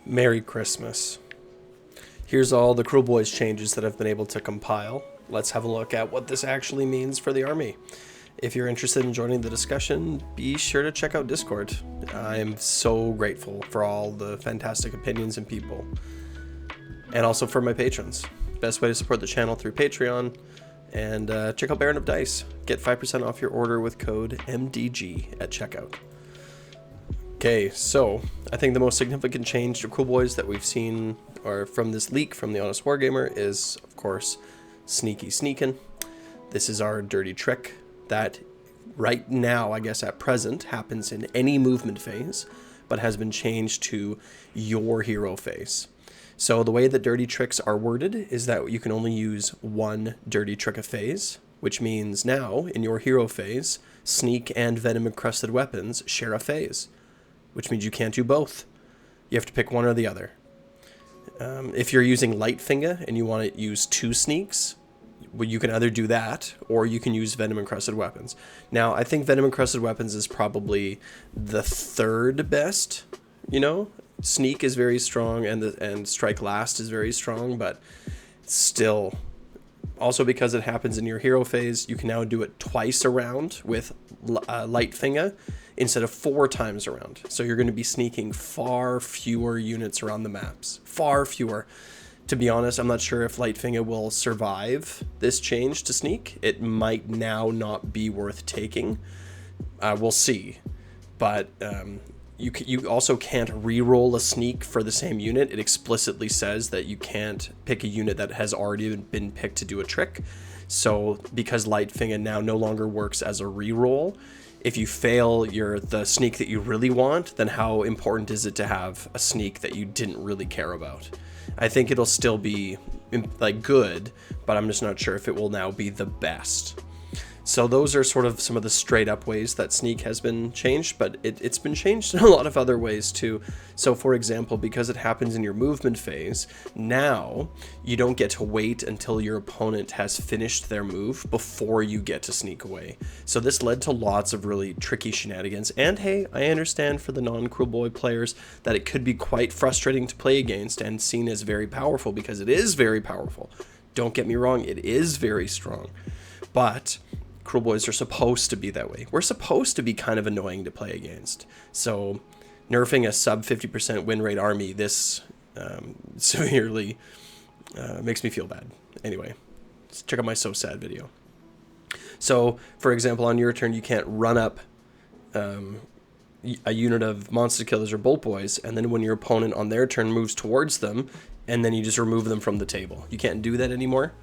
Merry Christmas. Here's all the Kruleboyz changes that I've been able to compile. Let's have a look at what this actually means for the army. If you're interested in joining the discussion, be sure to check out Discord. I'm so grateful for all the fantastic opinions and people. And also for my patrons. Best way to support the channel through Patreon. And check out Baron of Dice. Get 5% off your order with code MDG at checkout. Okay, so I think the most significant change to Kruleboyz that we've seen, or from this leak from the Honest Wargamer, is of course Sneaky Sneakin'. This is our dirty trick that right now, I guess at present, happens in any movement phase, but has been changed to your hero phase. So the way that dirty tricks are worded is that you can only use one dirty trick a phase, which means now in your hero phase, sneak and venom encrusted weapons share a phase, which means you can't do both. You have to pick one or the other. If you're using Lightfinger and you want to use two sneaks, well, you can either do that or you can use venom encrusted weapons. Now, I think venom encrusted weapons is probably the third best. You know, sneak is very strong and strike last is very strong, but still. Also, because it happens in your hero phase, you can now do it twice around with Lightfinger instead of 4 times around. So you're going to be sneaking far fewer units around the maps. Far fewer. To be honest, I'm not sure if Lightfinger will survive this change to sneak. It might now not be worth taking. We'll see. But you also can't re-roll a sneak for the same unit. It explicitly says that you can't pick a unit that has already been picked to do a trick. So because Lightfinger now no longer works as a re-roll, if you fail the sneak that you really want, then how important is it to have a sneak that you didn't really care about? I think it'll still be like good, but I'm just not sure if it will now be the best. So those are sort of some of the straight up ways that sneak has been changed, but it's been changed in a lot of other ways too. So for example, because it happens in your movement phase, now you don't get to wait until your opponent has finished their move before you get to sneak away. So this led to lots of really tricky shenanigans. And hey, I understand for the non-Kruleboy players that it could be quite frustrating to play against and seen as very powerful, because it is very powerful. Don't get me wrong, it is very strong. But Kruleboyz are supposed to be that way. We're supposed to be kind of annoying to play against. So nerfing a sub 50% win rate army this severely makes me feel bad. Anyway, let's check out my So Sad video. So, for example, on your turn, you can't run up a unit of monster killers or bolt boys, and then when your opponent on their turn moves towards them, and then you just remove them from the table. You can't do that anymore.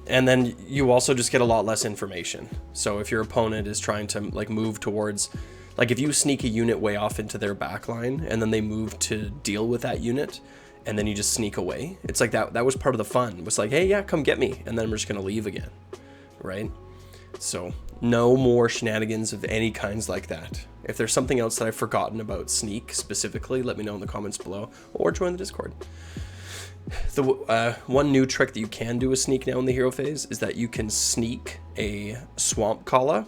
And then you also just get a lot less information. So if your opponent is trying to like move towards, like if you sneak a unit way off into their backline and then they move to deal with that unit and then you just sneak away, it's like that was part of the fun. It was like, hey, yeah, come get me. And then we're just going to leave again, right? So no more shenanigans of any kinds like that. If there's something else that I've forgotten about sneak specifically, let me know in the comments below or join the Discord. The one new trick that you can do with sneak now in the hero phase is that you can sneak a swamp Kala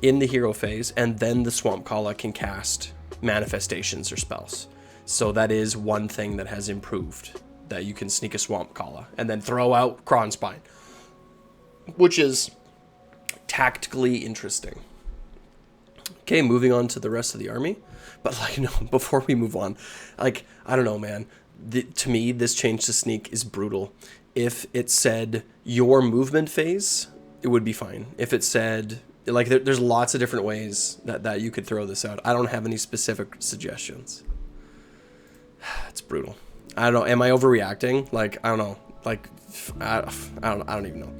in the hero phase, and then the swamp Kala can cast manifestations or spells. So that is one thing that has improved, that you can sneak a swamp Kala and then throw out Kronspine, which is tactically interesting. Okay, moving on to the rest of the army. But like, no, before we move on, like, I don't know, man. To me, this change to sneak is brutal. If it said your movement phase, it would be fine. If it said, like, there's lots of different ways that you could throw this out. I don't have any specific suggestions. It's brutal. I don't know. Am I overreacting? Like, I don't know. Like, I don't even know.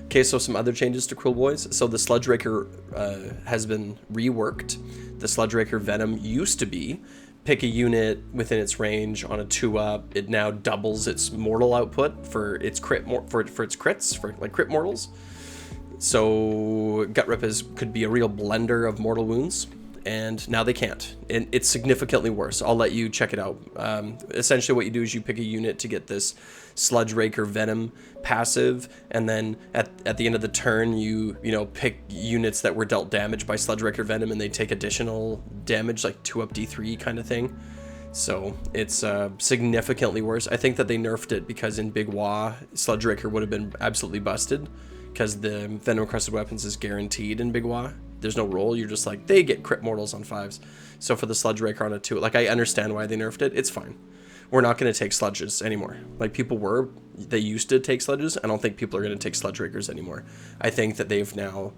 Okay, so some other changes to Kruleboyz. So the Sludge Raker has been reworked. The Sludge Raker Venom used to be pick a unit within its range on a 2-up. It now doubles its mortal output for its crit for its crits, for like crit mortals. So Gut Rip could be a real blender of mortal wounds, and now they can't. And it's significantly worse. I'll let you check it out. Essentially what you do is you pick a unit to get this Sludge Raker Venom passive, and then at the end of the turn you pick units that were dealt damage by Sludge Raker Venom, and they take additional damage, like 2-up D3 kind of thing. So it's significantly worse. I think that they nerfed it because in Big Wa, Sludge Raker would have been absolutely busted because the Venom Encrusted Weapons is guaranteed in Big Wa. There's no roll. You're just like, they get crit mortals on 5s. So for the Sludge Raker on a 2, like I understand why they nerfed it. It's fine. We're not going to take sludges anymore. Like people were, they used to take sludges. I don't think people are going to take Sludge Rakers anymore. I think that they've now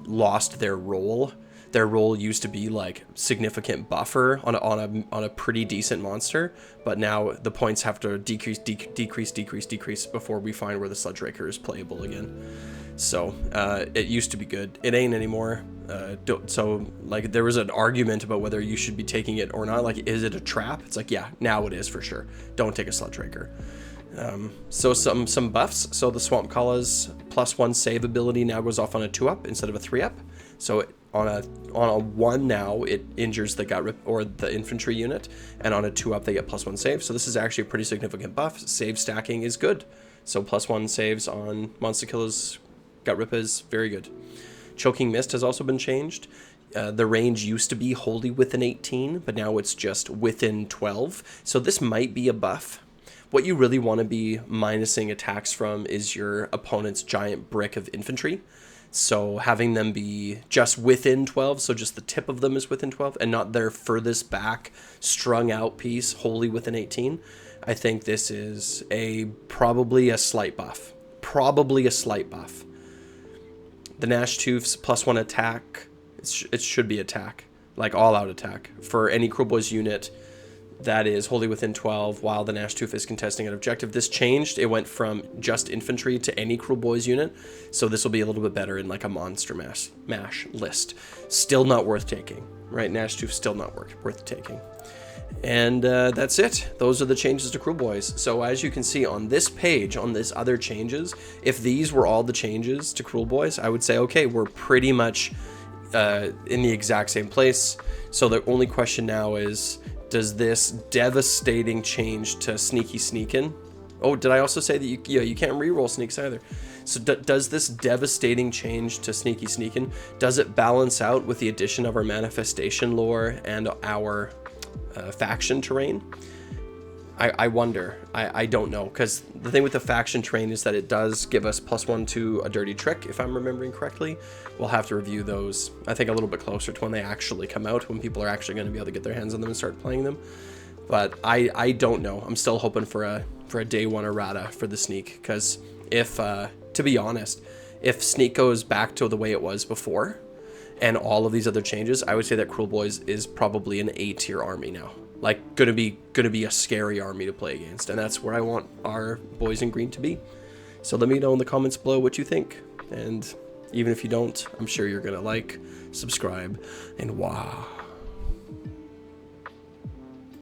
lost their role. Their role used to be like significant buffer on a pretty decent monster, but now the points have to decrease before we find where the Sludge Raker is playable again. So it used to be good. It ain't anymore. So like there was an argument about whether you should be taking it or not. Like, is it a trap? It's like, yeah, now it is for sure. Don't take a Sludge Raker. So some buffs. So the Swamp Kala's +1 save ability now goes off on a 2-up instead of a 3-up. So on a 1 now, it injures the gut rip or the infantry unit, and on a 2-up they get +1 save. So this is actually a pretty significant buff. Save stacking is good. So +1 saves on Monster Killer's gut rip is very good. Choking Mist has also been changed. The range used to be wholly within 18, but now it's just within 12. So this might be a buff. What you really want to be minusing attacks from is your opponent's giant brick of infantry. So having them be just within 12, so just the tip of them is within 12, and not their furthest back strung out piece wholly within 18. I think this is probably a slight buff. Probably a slight buff. The Gnash Tooth's +1 attack, it should be attack, like all-out attack, for any Kruleboyz unit that is wholly within 12 while the Gnash Tooth is contesting an objective. This changed. It went from just infantry to any Kruleboyz unit, so this will be a little bit better in like a monster mash list. Still not worth taking, right? Gnash Tooth still not worth taking. And that's it. Those are the changes to Kruleboyz. So as you can see on this page, on this other changes, if these were all the changes to Kruleboyz, I would say, okay, we're pretty much in the exact same place. So the only question now is, does this devastating change to Sneaky Sneakin'? Oh, did I also say that you can't reroll sneaks either? So does this devastating change to Sneaky Sneakin', does it balance out with the addition of our manifestation lore and our faction terrain? I wonder. I don't know, because the thing with the faction terrain is that it does give us +1 to a dirty trick, if I'm remembering correctly. We'll have to review those, I think, a little bit closer to when they actually come out, when people are actually going to be able to get their hands on them and start playing them. But I don't know. I'm still hoping for a day 1 errata for the sneak, because if, to be honest, if sneak goes back to the way it was before, and all of these other changes, I would say that Kruleboyz is probably an A-tier army now. Like, gonna be a scary army to play against, and that's where I want our boys in green to be. So let me know in the comments below what you think, and even if you don't, I'm sure you're gonna like, subscribe, and wow.